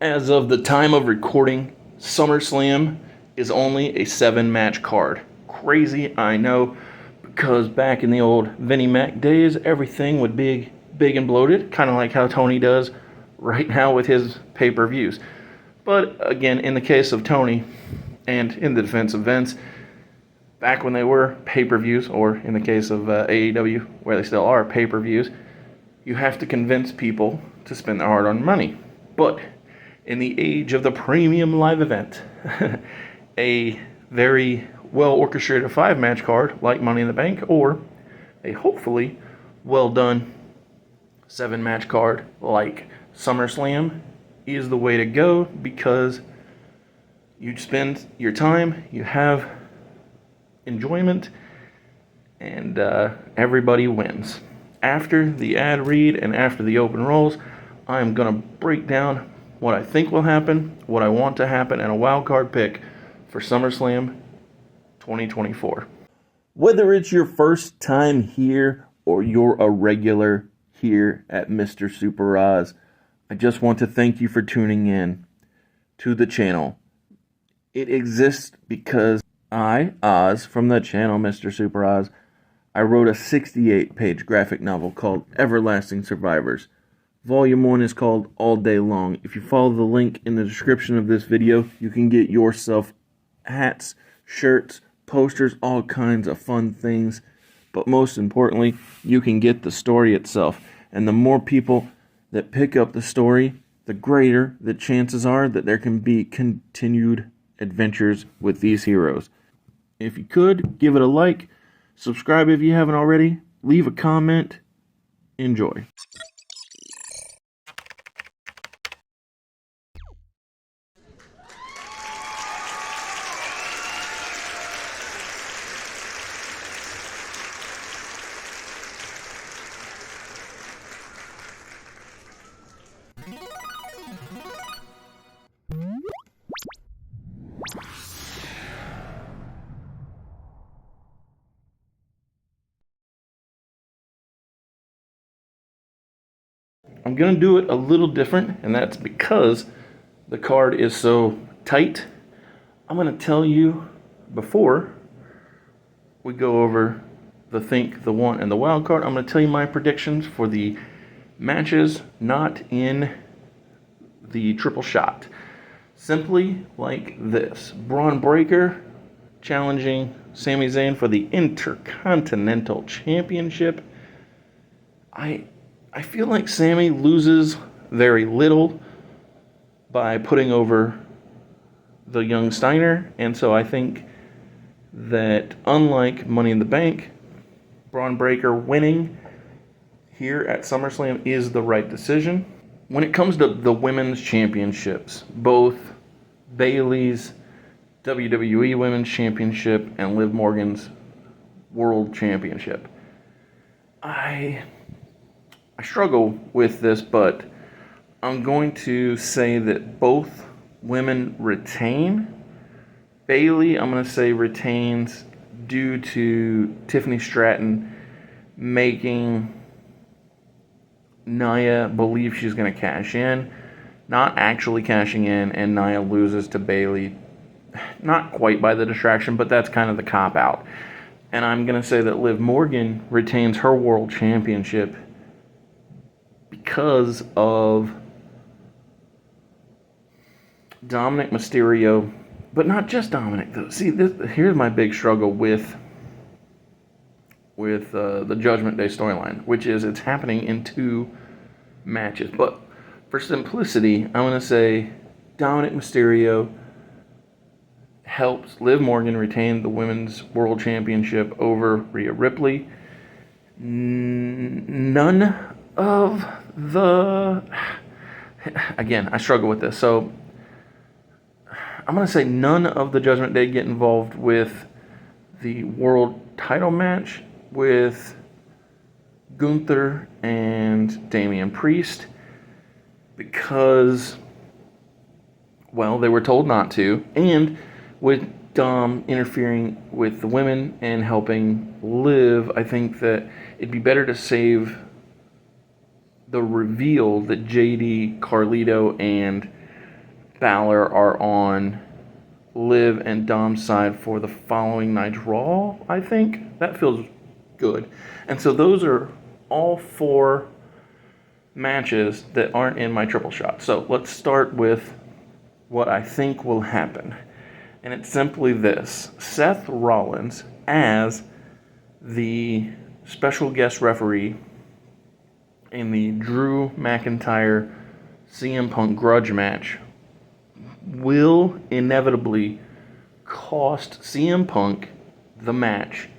As of the time of recording, SummerSlam is only a 7-match card. Crazy, I know, because back in the old Vinnie Mac days, everything would be big and bloated, kind of like how Tony does right now with his pay-per-views. But again, in the case of Tony, and in the defense of Vince, back when they were pay-per-views, or in the case of AEW, where they still are pay-per-views, you have to convince people to spend their hard-earned money. But in the age of the premium live event, a very well-orchestrated 5-match card like Money in the Bank, or a hopefully well-done 7-match card like SummerSlam is the way to go, because you spend your time, you have enjoyment, and everybody wins. After the ad read and after the open rolls, I'm going to break down what I think will happen, what I want to happen, and a wild card pick for SummerSlam 2024. Whether it's your first time here or you're a regular here at Mr. Super Oz, I just want to thank you for tuning in to the channel. It exists because I, Oz, from the channel Mr. Super Oz, I wrote a 68-page graphic novel called Everlasting Survivors. Volume 1 is called All Day Long. If you follow the link in the description of this video, you can get yourself hats, shirts, posters, all kinds of fun things. But most importantly, you can get the story itself. And the more people that pick up the story, the greater the chances are that there can be continued adventures with these heroes. If you could, give it a like, subscribe if you haven't already, leave a comment, enjoy. I'm going to do it a little different, and that's because the card is so tight. I'm going to tell you before we go over the think, the want, and the wild card. I'm going to tell you my predictions for the matches not in the triple shot. Simply like this. Braun Breaker challenging Sami Zayn for the Intercontinental Championship. I feel like Sami loses very little by putting over the young Steiner, and so I think that unlike Money in the Bank, Braun Breaker winning here at SummerSlam is the right decision. When it comes to the women's championships, both Bayley's WWE Women's Championship and Liv Morgan's World Championship, I struggle with this, but I'm going to say that both women retain. Bayley, I'm going to say retains due to Tiffany Stratton making Nia believe she's going to cash in, not actually cashing in, and Nia loses to Bayley. Not quite by the distraction, but that's kind of the cop-out. And I'm going to say that Liv Morgan retains her World Championship because of Dominic Mysterio, but not just Dominic. See, here's my big struggle with the Judgment Day storyline, which is it's happening in 2 matches. But for simplicity, I'm going to say Dominic Mysterio helps Liv Morgan retain the Women's World Championship over Rhea Ripley. None of the... Again, I struggle with this. So I'm going to say none of the Judgment Day get involved with the world title match with Gunther and Damian Priest because, well, they were told not to, and with Dom interfering with the women and helping Liv, I think that it'd be better to save the reveal that JD, Carlito, and Balor are on Liv and Dom's side for the following night's Raw, I think. That feels good. And so those are all 4 matches that aren't in my triple shot. So let's start with what I think will happen. And it's simply this: Seth Rollins as the special guest referee in the Drew McIntyre CM Punk grudge match will inevitably cost CM Punk the match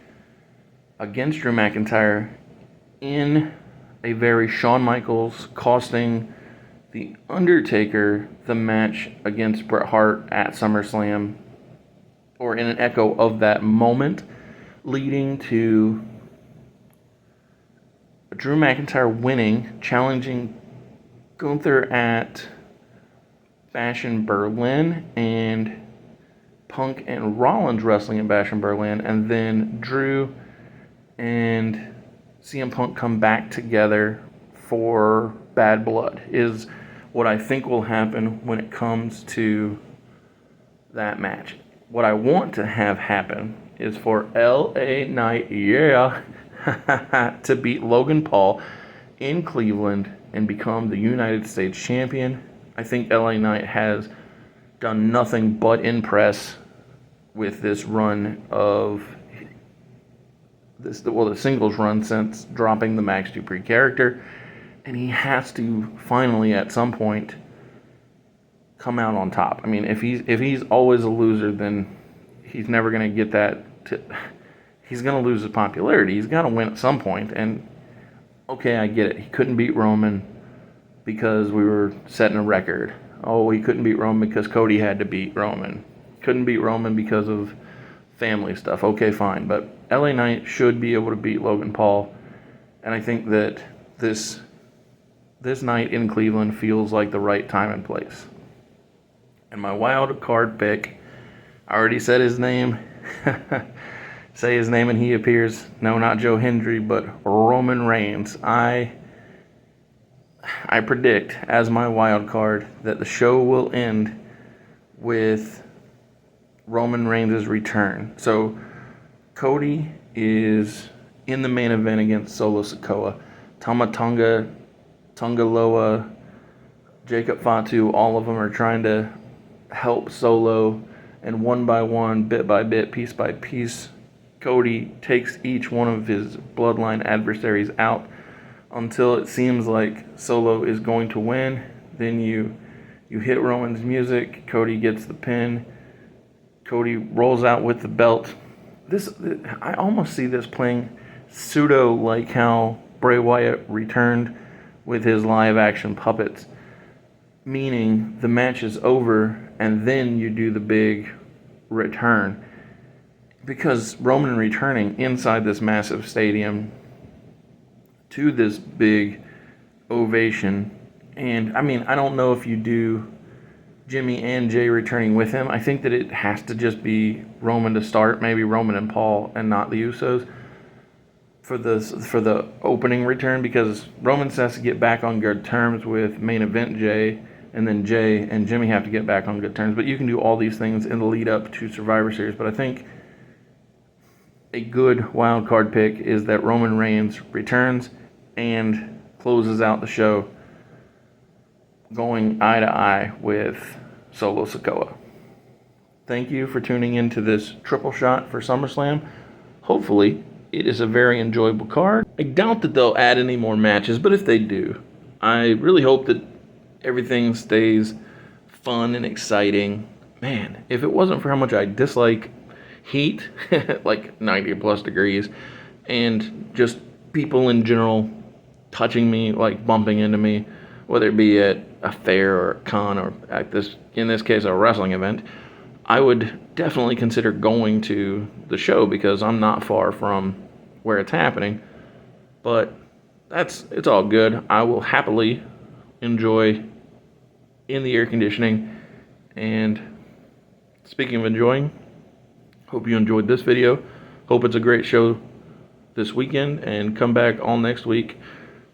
against Drew McIntyre in a very Shawn Michaels, costing The Undertaker the match against Bret Hart at SummerSlam, or in an echo of that moment, leading to Drew McIntyre winning, challenging Gunther at Bash in Berlin, and Punk and Rollins wrestling at Bash in Berlin, and then Drew and CM Punk come back together for Bad Blood, is what I think will happen when it comes to that match. What I want to have happen is for LA Knight, to beat Logan Paul in Cleveland and become the United States champion. I think LA Knight has done nothing but impress with this run of the singles run since dropping the Max Dupree character, and he has to finally at some point come out on top. I mean, if he's always a loser, then he's never going to get that. He's going to lose his popularity. He's got to win at some point. And okay, I get it. He couldn't beat Roman because we were setting a record. Oh, he couldn't beat Roman because Cody had to beat Roman. Couldn't beat Roman because of family stuff. Okay, fine. But LA Knight should be able to beat Logan Paul. And I think that this night in Cleveland feels like the right time and place. And my wild card pick, I already said his name. Say his name and he appears. No, not Joe Hendry, but Roman Reigns. I predict, as my wild card, that the show will end with Roman Reigns' return. So Cody is in the main event against Solo Sikoa. Tama Tonga, Tungaloa, Jacob Fatu, all of them are trying to help Solo, and one by one, bit by bit, piece by piece, Cody takes each one of his bloodline adversaries out until it seems like Solo is going to win. Then you hit Roman's music, Cody gets the pin, Cody rolls out with the belt. I almost see this playing pseudo like how Bray Wyatt returned with his live action puppets, meaning the match is over and then you do the big return. Because Roman returning inside this massive stadium to this big ovation, and I mean, I don't know if you do Jimmy and Jay returning with him. I think that it has to just be Roman to start, maybe Roman and Paul and not the Usos for the opening return, because Roman has to get back on good terms with main event Jay, and then Jay and Jimmy have to get back on good terms. But you can do all these things in the lead up to Survivor Series. But I think a good wild card pick is that Roman Reigns returns and closes out the show going eye to eye with Solo Sikoa. Thank you for tuning in to this triple shot for SummerSlam. Hopefully, it is a very enjoyable card. I doubt that they'll add any more matches, but if they do, I really hope that everything stays fun and exciting. Man, if it wasn't for how much I dislike heat, like 90 plus degrees, and just people in general touching me, like bumping into me, whether it be at a fair or a con or at in this case, a wrestling event, I would definitely consider going to the show because I'm not far from where it's happening. But it's all good. I will happily enjoy in the air conditioning. And speaking of enjoying, hope you enjoyed this video. Hope it's a great show this weekend, and come back all next week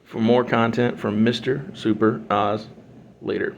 for more content from Mr. Super Oz. Later.